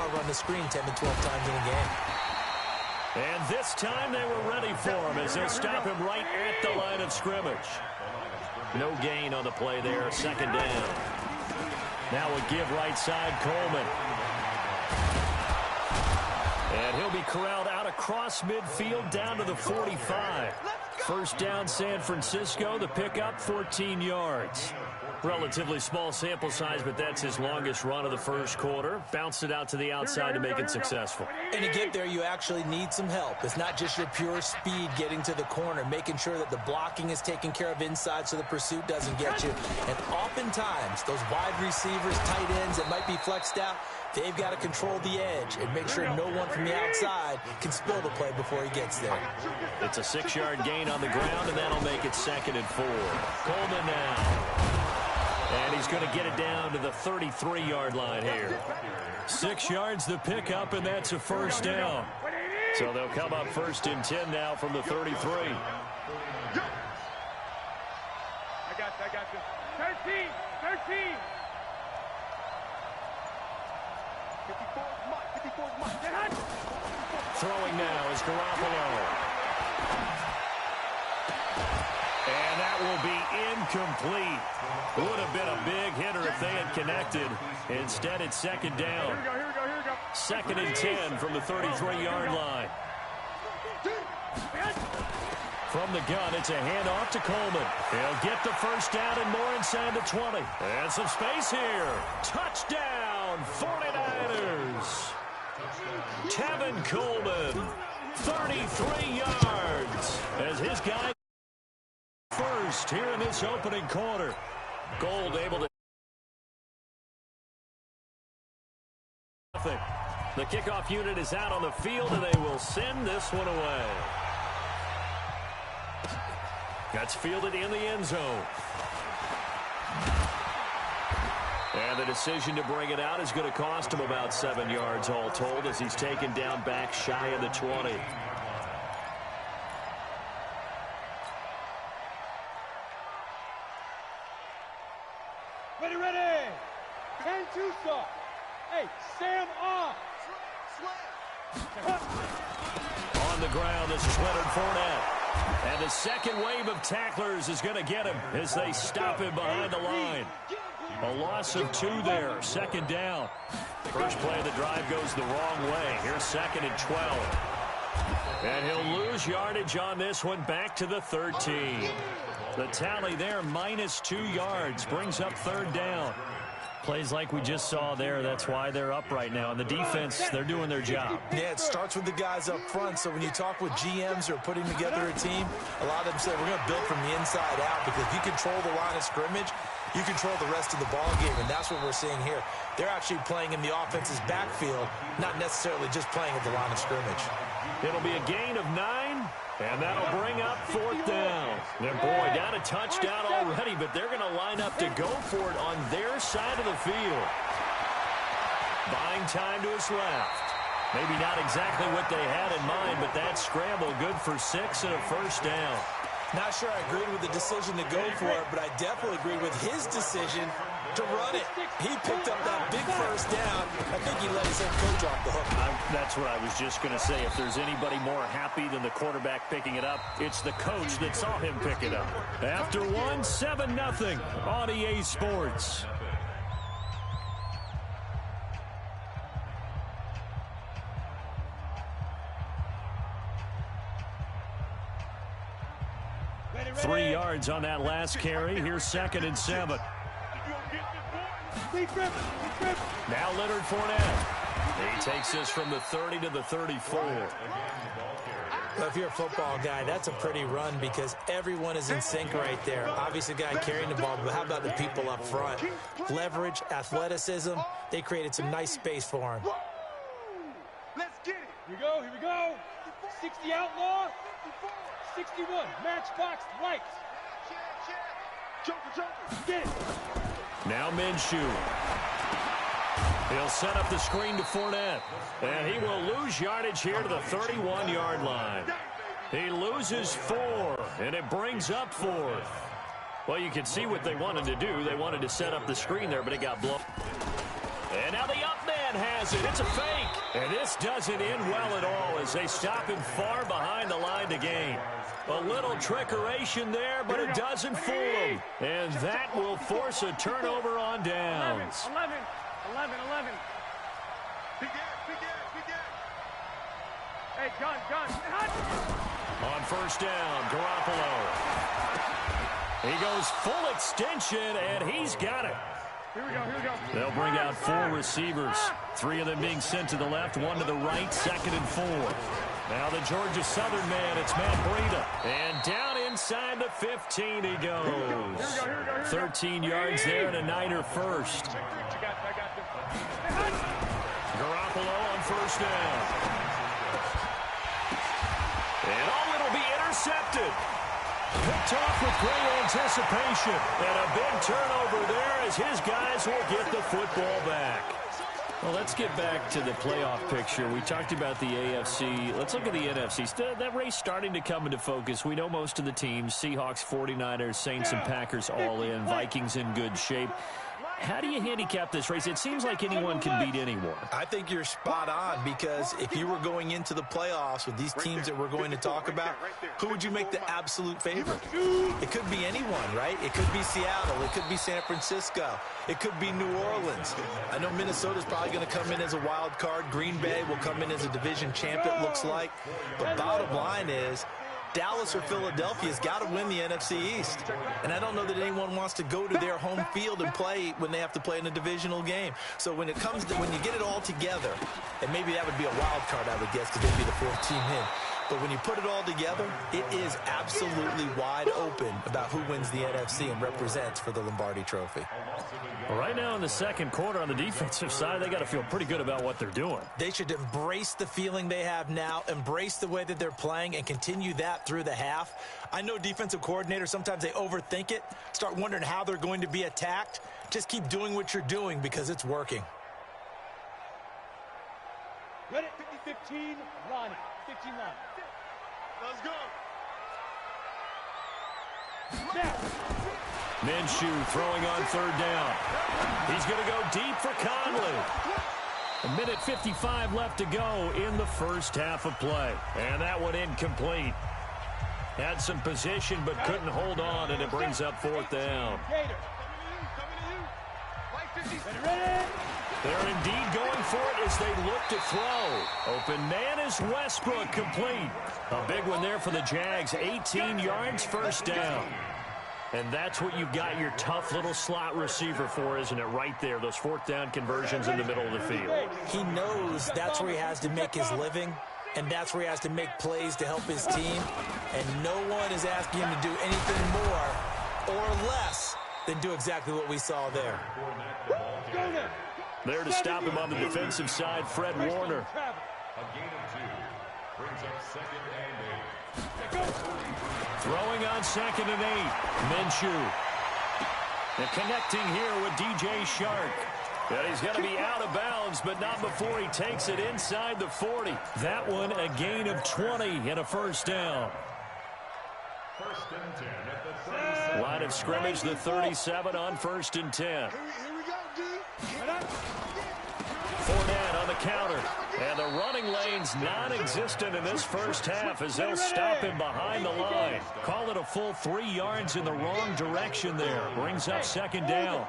want to run the screen 10 to 12 times in a game. And this time they were ready for him as they'll stop him right at the line of scrimmage. No gain on the play there, second down. Now a give right side, Coleman. And he'll be corralled out across midfield down to the 45. First down, San Francisco. The pickup, 14 yards. Relatively small sample size, but that's his longest run of the first quarter. Bounced it out to the outside to make it successful. And to get there, you actually need some help. It's not just your pure speed getting to the corner, making sure that the blocking is taken care of inside so the pursuit doesn't get you. And oftentimes, those wide receivers, tight ends that might be flexed out, they've got to control the edge and make sure no one from the outside can spill the play before he gets there. It's a 6-yard gain on the ground, and that'll make it 2nd and 4. Coleman now. And he's going to get it down to the 33-yard line here. 6 yards the pickup, and that's a first down. So they'll come up 1st and 10 now from the 33. I got this. 13. 54's Mike. Throwing now is Garoppolo. And that will be incomplete. Would have been a big hitter if they had connected. Instead, it's 2nd down. Here we go. 2nd and 10 from the 33-yard line. From the gun, it's a handoff to Coleman. He'll get the first down and more inside the 20. And some space here. Touchdown, 49ers. Tevin Coleman, 33 yards. As his guy first here in this opening quarter. Gold able to. The kickoff unit is out on the field, and they will send this one away. That's fielded in the end zone. And the decision to bring it out is going to cost him about 7 yards all told as he's taken down back shy of the 20. Ready. 10-2 stop. Hey, Sam off. On the ground, this is Leonard Fournette. And the second wave of tacklers is going to get him as they stop him behind the line. A loss of 2 there, 2nd down. First play of the drive goes the wrong way. Here's 2nd and 12. And he'll lose yardage on this one back to the 13. The tally there, -2 yards, brings up 3rd down. Plays like we just saw there, that's why they're up right now. And the defense, they're doing their job. Yeah, it starts with the guys up front. So when you talk with GMs who are putting together a team, a lot of them say we're going to build from the inside out because if you control the line of scrimmage, you control the rest of the ball game, and that's what we're seeing here. They're actually playing in the offense's backfield, not necessarily just playing at the line of scrimmage. It'll be a gain of 9. And that'll bring up 4th down. And boy, not a touchdown already, but they're going to line up to go for it on their side of the field. Buying time to his left. Maybe not exactly what they had in mind, but that scramble good for 6 and a first down. Not sure I agreed with the decision to go for it, but I definitely agreed with his decision to run it. He picked up that big first down. I think he let his head coach off the hook. That's what I was just going to say. If there's anybody more happy than the quarterback picking it up, it's the coach that saw him pick it up. After one, 7-0 on EA Sports. Ready. 3 yards on that last carry. Here's 2nd and 7. Now Leonard Fournette. He takes this from the 30 to the 34. Well, if you're a football guy, that's a pretty run because everyone is in sync right there. Obviously, the guy carrying the ball, but how about the people up front? Leverage, athleticism, they created some nice space for him. Let's get it. Here we go. 60 outlaw. 61, matchbox lights. Joker. Get it. Now Minshew. He'll set up the screen to Fournette. And he will lose yardage here to the 31-yard line. He loses 4, and it brings up 4th. Well, you can see what they wanted to do. They wanted to set up the screen there, but it got blown. And now the up man man has it. It's a fake. And this doesn't end well at all as they stop him far behind the line to gain. A little trickeration there, but it doesn't fool him. And that will force a turnover on downs. 11. Hey, gun. On first down, Garoppolo. He goes full extension, and he's got it. Here we go. They'll bring out 4 receivers. 3 of them being sent to the left, 1 to the right, 2nd and 4. Now the Georgia Southern man, it's Matt Breida. And down inside the 15 he goes. 13 yards there and a Niner first. Garoppolo on first down. And it'll be intercepted. Picked off with great anticipation. And a big turnover there as his guys will get the football back. Well, let's get back to the playoff picture. We talked about the AFC. Let's look at the NFC. That race starting to come into focus. We know most of the teams, Seahawks, 49ers, Saints, and Packers all in. Vikings in good shape. How do you handicap this race? It seems like anyone can beat anyone. I think you're spot on because if you were going into the playoffs with these teams that we're going to talk about, who would you make the absolute favorite? It could be anyone, right? It could be Seattle. It could be San Francisco. It could be New Orleans. I know Minnesota's probably going to come in as a wild card. Green Bay will come in as a division champ, it looks like. But bottom line is, Dallas or Philadelphia's got to win the NFC East. And I don't know that anyone wants to go to their home field and play when they have to play in a divisional game. So when it comes to, when you get it all together, and maybe that would be a wild card, I would guess, because they'd be the 4th team in. But when you put it all together, it is absolutely wide open about who wins the NFC and represents for the Lombardi Trophy. Well, right now in the second quarter on the defensive side, they got to feel pretty good about what they're doing. They should embrace the feeling they have now, embrace the way that they're playing, and continue that through the half. I know defensive coordinators, sometimes they overthink it, start wondering how they're going to be attacked. Just keep doing what you're doing because it's working. Ready? 15, Ronnie. 15 line. Let's go. Now. Minshew throwing on 3rd down. He's going to go deep for Conley. 1:55 left to go in the first half of play. And that one incomplete. Had some position but couldn't hold on, and it brings up 4th down. They're indeed going for it as they look to throw. Open man is Westbrook, complete. A big one there for the Jags. 18 yards, first down. And that's what you've got your tough little slot receiver for, isn't it? Right there, those 4th down conversions in the middle of the field. He knows that's where he has to make his living, and that's where he has to make plays to help his team. And no one is asking him to do anything more or less than do exactly what we saw there. There to stop him on the defensive side, Fred Warner. Throwing on 2nd and 8. Minshew. And connecting here with DJ Shark. And he's going to be out of bounds, but not before he takes it inside the 40. That one a gain of 20 and a first down. Line of scrimmage, the 37 on 1st and 10. Fournette on the counter. And the running lane's non-existent in this first half as they'll stop him behind the line. Call it a full 3 yards in the wrong direction there. Brings up 2nd down.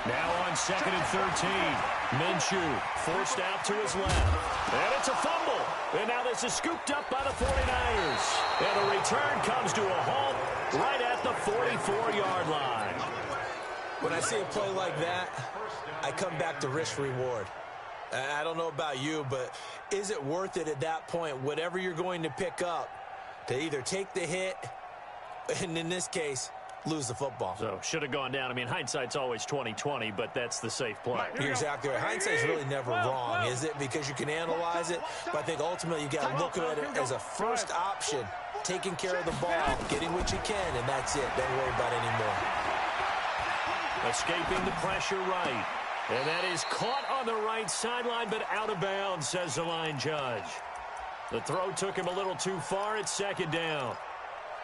Now on 2nd and 13. Minshew forced out to his left. And it's a fumble. And now this is scooped up by the 49ers. And the return comes to a halt right at the 44-yard line. When I see a play like that, I come back to risk-reward. I don't know about you, but is it worth it at that point, whatever you're going to pick up, to either take the hit, and in this case, lose the football? So, should have gone down. I mean, hindsight's always 20/20, but that's the safe play. You're exactly right. Hindsight's really never wrong, is it? Because you can analyze it, but I think ultimately you got to look at it as a first option, taking care of the ball, getting what you can, and that's it. Don't worry about it anymore. Escaping the pressure right. And that is caught on the right sideline, but out of bounds, says the line judge. The throw took him a little too far. It's 2nd down.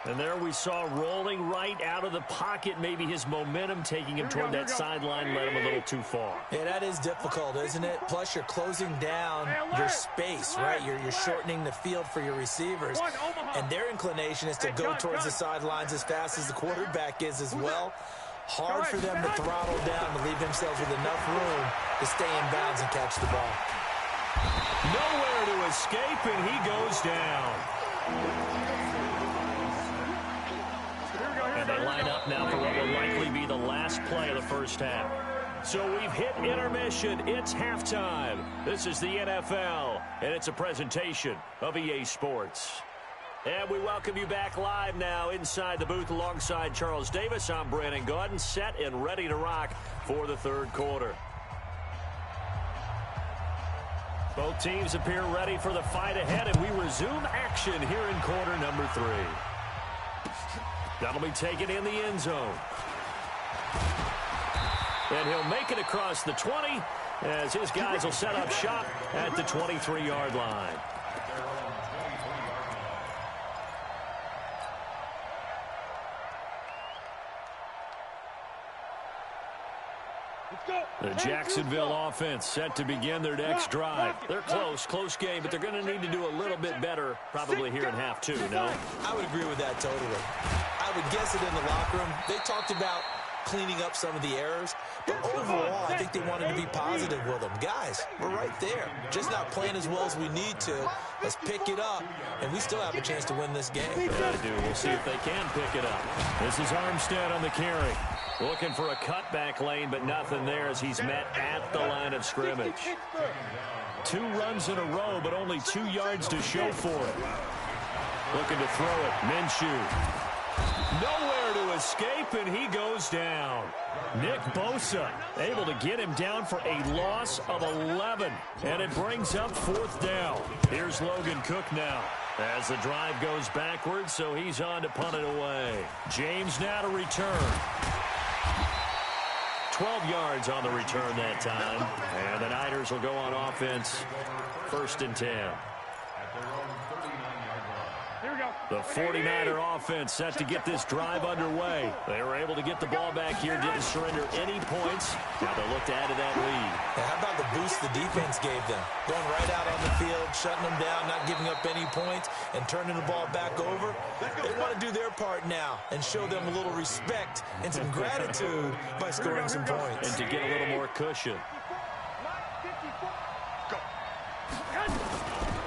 And there we saw rolling right out of the pocket. Maybe his momentum taking him toward that sideline led him a little too far. Yeah, that is difficult, isn't it? Plus, you're closing down your space, right? You're shortening the field for your receivers. And their inclination is to go towards the sidelines as fast as the quarterback is as well. Hard for them to throttle down to leave themselves with enough room to stay in bounds and catch the ball. Nowhere to escape, and he goes down. And they line up now for what will likely be the last play of the first half. So we've hit intermission. It's halftime. This is the NFL, and it's a presentation of EA Sports. And we welcome you back live now inside the booth alongside Charles Davis. I'm Brandon Gaudin, set and ready to rock for the third quarter. Both teams appear ready for the fight ahead, and we resume action here in quarter number 3. That'll be taken in the end zone. And he'll make it across the 20 as his guys will set up shop at the 23-yard line. The Jacksonville offense set to begin their next drive. They're close game, but they're going to need to do a little bit better probably here in half 2, no? I would agree with that totally. I would guess it in the locker room. They talked about cleaning up some of the errors, but overall, I think they wanted to be positive with them. Guys, we're right there. Just not playing as well as we need to. Let's pick it up, and we still have a chance to win this game. Yeah, they do. We'll see if they can pick it up. This is Armstead on the carry. Looking for a cutback lane, but nothing there as he's met at the line of scrimmage. 2 runs in a row, but only 2 yards to show for it. Looking to throw it. Minshew. Nowhere to escape, and he goes down. Nick Bosa able to get him down for a loss of 11, and it brings up 4th down. Here's Logan Cook now as the drive goes backwards, so he's on to punt it away. James now to return. 12 yards on the return that time, and the Niners will go on offense 1st and 10. The 49er offense set to get this drive underway. They were able to get the ball back here, didn't surrender any points. Now they'll look to add to that lead. Yeah, how about the boost the defense gave them? Going right out on the field, shutting them down, not giving up any points, and turning the ball back over. They want to do their part now and show them a little respect and some gratitude by scoring some points. And to get a little more cushion.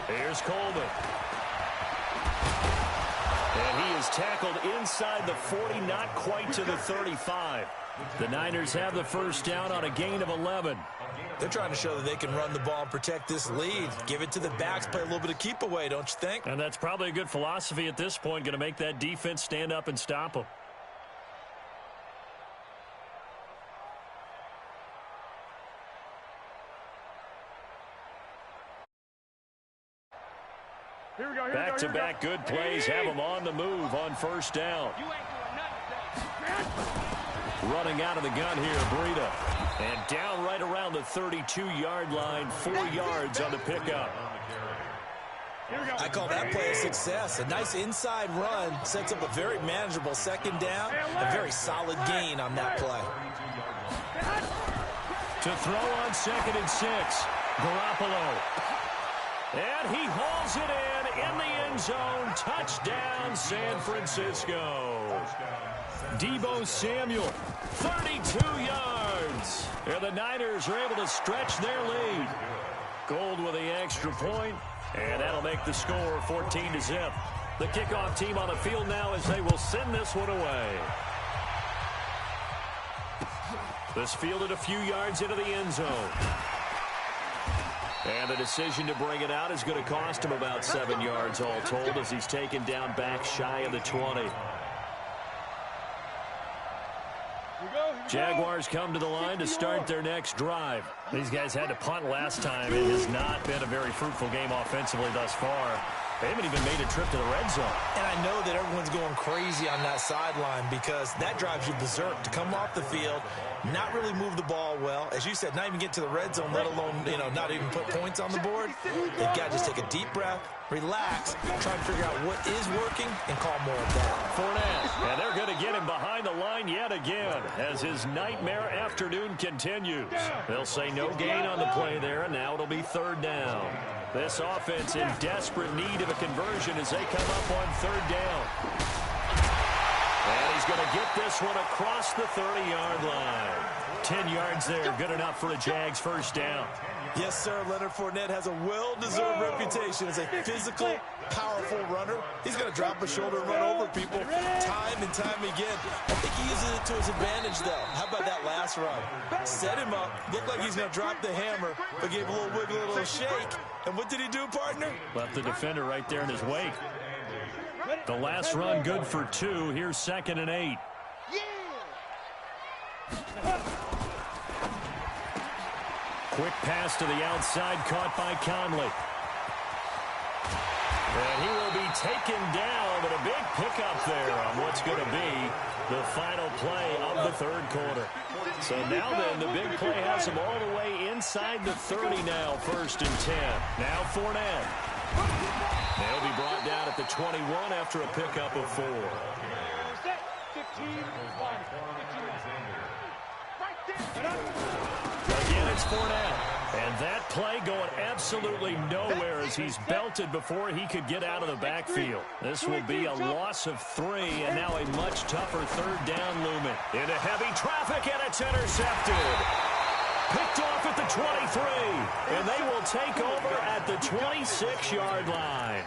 Here's Coleman. And he is tackled inside the 40, not quite to the 35. The Niners have the first down on a gain of 11. They're trying to show that they can run the ball and protect this lead. Give it to the backs, play a little bit of keep away, don't you think? And that's probably a good philosophy at this point, going to make that defense stand up and stop them. Back-to-back good plays have them on the move on first down. Running out of the gun here, Breida. And down right around the 32-yard line, 4 yards on the pickup. I call that play a success. A nice inside run sets up a very manageable 2nd down. A very solid gain on that play. To throw on 2nd and 6, Garoppolo. And he hauls it in the end zone. Touchdown, San Francisco. Deebo Samuel, 32 yards. And the Niners are able to stretch their lead. Gold with the extra point, and that'll make the score 14-0. The kickoff team on the field now as they will send this one away. This fielded a few yards into the end zone. And the decision to bring it out is going to cost him about 7 yards all told as he's taken down back shy of the 20. Jaguars come to the line to start their next drive. These guys had to punt last time. It has not been a very fruitful game offensively thus far. They haven't even made a trip to the red zone. And I know that everyone's going crazy on that sideline because that drives you berserk to come off the field, not really move the ball well. As you said, not even get to the red zone, let alone, not even put points on the board. They've got to just take a deep breath, relax, try to figure out what is working, and call more of that. Fournette, and they're going to get him behind the line yet again as his nightmare afternoon continues. They'll say no gain on the play there, and now it'll be third down. This offense in desperate need of a conversion as they come up on third down. And he's going to get this one across the 30-yard line. 10 yards there, good enough for a Jags first down. Yes, sir. Leonard Fournette has a well-deserved reputation as a physical, powerful runner. He's going to drop a shoulder and run over people time and time again. I think he uses it to his advantage, though. How about that last run? Set him up, looked like he's going to drop the hammer, but gave a little wiggle, a little shake. And what did he do, partner? Left the defender right there in his wake. The last run good for 2. Here's 2nd and 8. Quick pass to the outside, caught by Conley. And he will be taken down, but a big pickup there on what's going to be the final play of the third quarter. So now then, the big play has him all the way inside the 30 now, 1st and 10. Now Fournette. They'll be brought down at the 21 after a pickup of 4. Again, it's Fournette. And that play going absolutely nowhere as he's belted before he could get out of the backfield. This will be a loss of 3, and now a much tougher third down looming. Into heavy traffic, and it's intercepted. Picked off at the 23, and they will take over at the 26-yard line.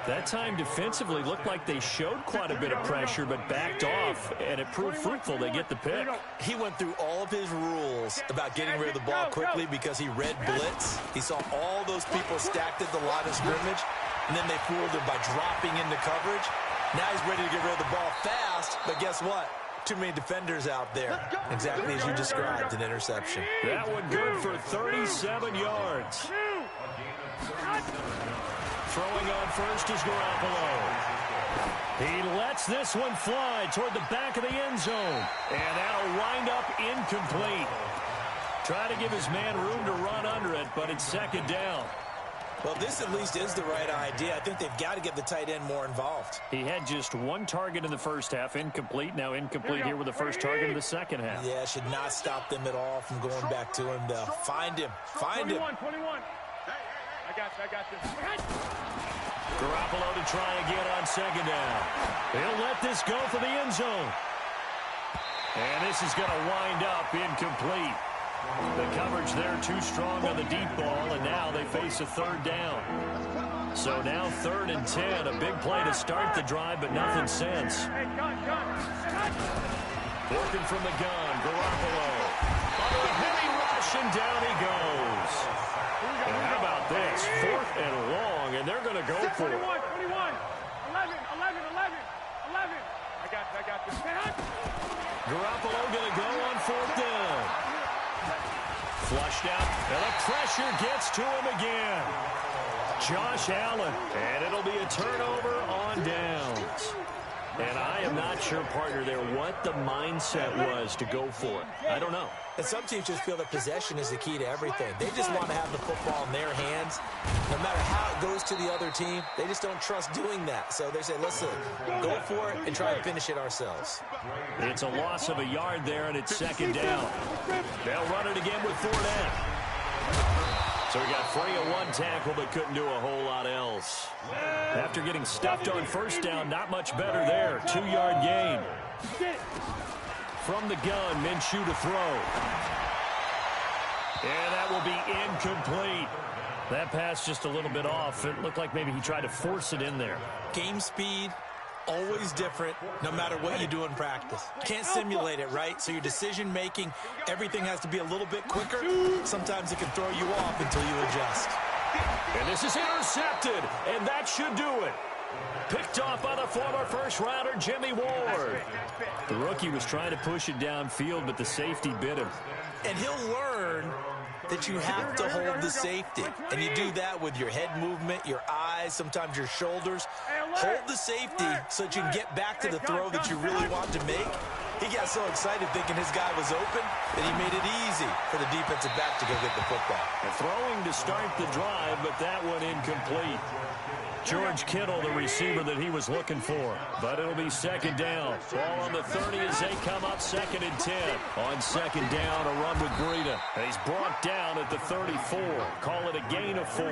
That time defensively looked like they showed quite a bit of pressure but backed off, and it proved fruitful. They get the pick. He went through all of his rules about getting rid of the ball quickly because he read blitz. He saw all those people stacked at the line of scrimmage, and then they fooled him by dropping into coverage. Now he's ready to get rid of the ball fast, but guess what? Too many defenders out there. Exactly as you described, an interception. That one good for 37 yards. Throwing on first is Garoppolo. He lets this one fly toward the back of the end zone. And that'll wind up incomplete. Try to give his man room to run under it, but it's 2nd down. Well, this at least is the right idea. I think they've got to get the tight end more involved. He had just 1 target in the first half, incomplete. Now incomplete here with the first target in the second half. Yeah, should not stop them at all from going back to him, though. Find him. Find him. 21. I got this. Garoppolo to try again on 2nd down. He'll let this go for the end zone. And this is going to wind up incomplete. The coverage there too strong on the deep ball, and now they face a 3rd down. So now 3rd and 10, a big play to start the drive, but nothing since. Working from the gun, Garoppolo. Under a heavy rush, and down he goes. And how about this? 4th and long, and they're going to go for it. 21. 11. I got this. Garoppolo going to go on 4th down. Flushed out, and the pressure gets to him again. Josh Allen, and it'll be a turnover on downs. And I am not sure, partner, there what the mindset was to go for it. I don't know. And some teams just feel that possession is the key to everything. They just want to have the football in their hands. No matter how it goes to the other team, they just don't trust doing that. So they say, listen, go for it and try and finish it ourselves. It's a loss of a yard there, and it's 2nd down. They'll run it again with Fournette. So we got free of 1 tackle, but couldn't do a whole lot else. After getting stuffed on 1st down, not much better there. 2-yard gain. From the gun, Minshew to throw. And that will be incomplete. That pass just a little bit off. It looked like maybe he tried to force it in there. Game speed, always different, no matter what you do in practice. You can't simulate it, right? So your decision-making, everything has to be a little bit quicker. Sometimes it can throw you off until you adjust. And this is intercepted, and that should do it. Picked off by the former first-rounder, Jimmy Ward. The rookie was trying to push it downfield, but the safety bit him. And he'll learn that you have to hold the safety. And you do that with your head movement, your eyes. thighs, sometimes your shoulders. Hold the safety so that you can get back to the throw that you really want to make. He got so excited thinking his guy was open that he made it easy for the defensive back to go get the football. Throwing to start the drive, but that one incomplete. George Kittle, the receiver that he was looking for. But it'll be second down. Ball on the 30 as they come up 2nd and 10. On second down, a run with Breida. And he's brought down at the 34. Call it a gain of 4.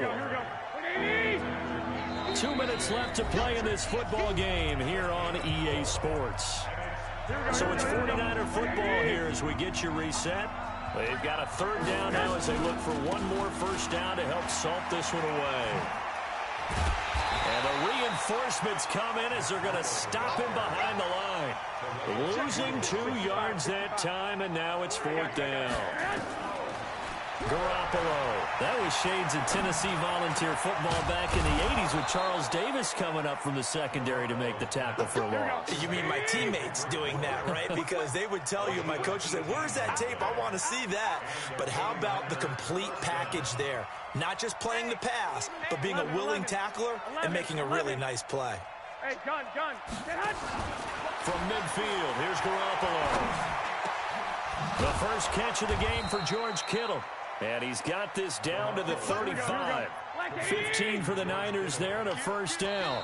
2 minutes left to play in this football game here on EA Sports. So it's 49er football here as we get you reset. They've got a third down now as they look for one more first down to help salt this one away. And the reinforcements come in as they're going to stop him behind the line. Losing 2 yards that time, and now it's 4th down. Garoppolo. That was shades of Tennessee volunteer football back in the 80s with Charles Davis coming up from the secondary to make the tackle for a loss. You mean my teammates doing that, right? Because they would tell you, my coach would say, where's that tape? I want to see that. But how about the complete package there? Not just playing the pass, but being a willing tackler and making a really nice play. Hey, gun. From midfield, here's Garoppolo. The first catch of the game for George Kittle. And he's got this down to the 35. 15 for the Niners there and a first down.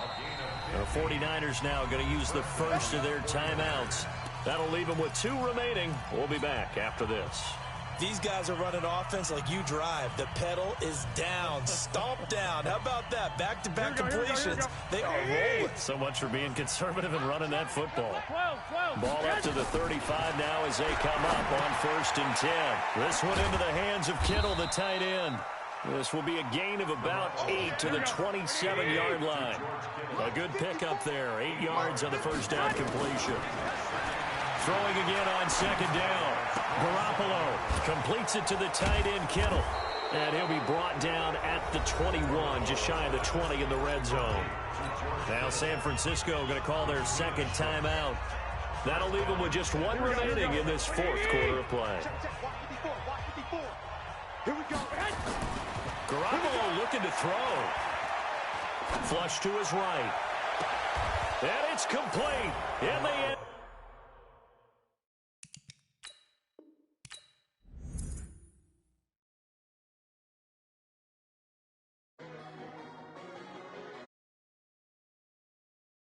The 49ers now going to use the first of their timeouts. That'll leave them with 2 remaining. We'll be back after this. These guys are running offense like you drive. The pedal is down, stomp down. How about that? Back-to-back completions. They are rolling. So much for being conservative and running that football. Ball up to the 35 now as they come up on 1st and 10. This one into the hands of Kittle, the tight end. This will be a gain of about 8 to the 27-yard line. A good pickup there. 8 yards on the first down completion. Throwing again on second down. Garoppolo completes it to the tight end, Kittle. And he'll be brought down at the 21, just shy of the 20 in the red zone. Now San Francisco going to call their second timeout. That'll leave them with just 1 remaining in this 4th quarter of play. Garoppolo looking to throw. Flush to his right. And it's complete in the end.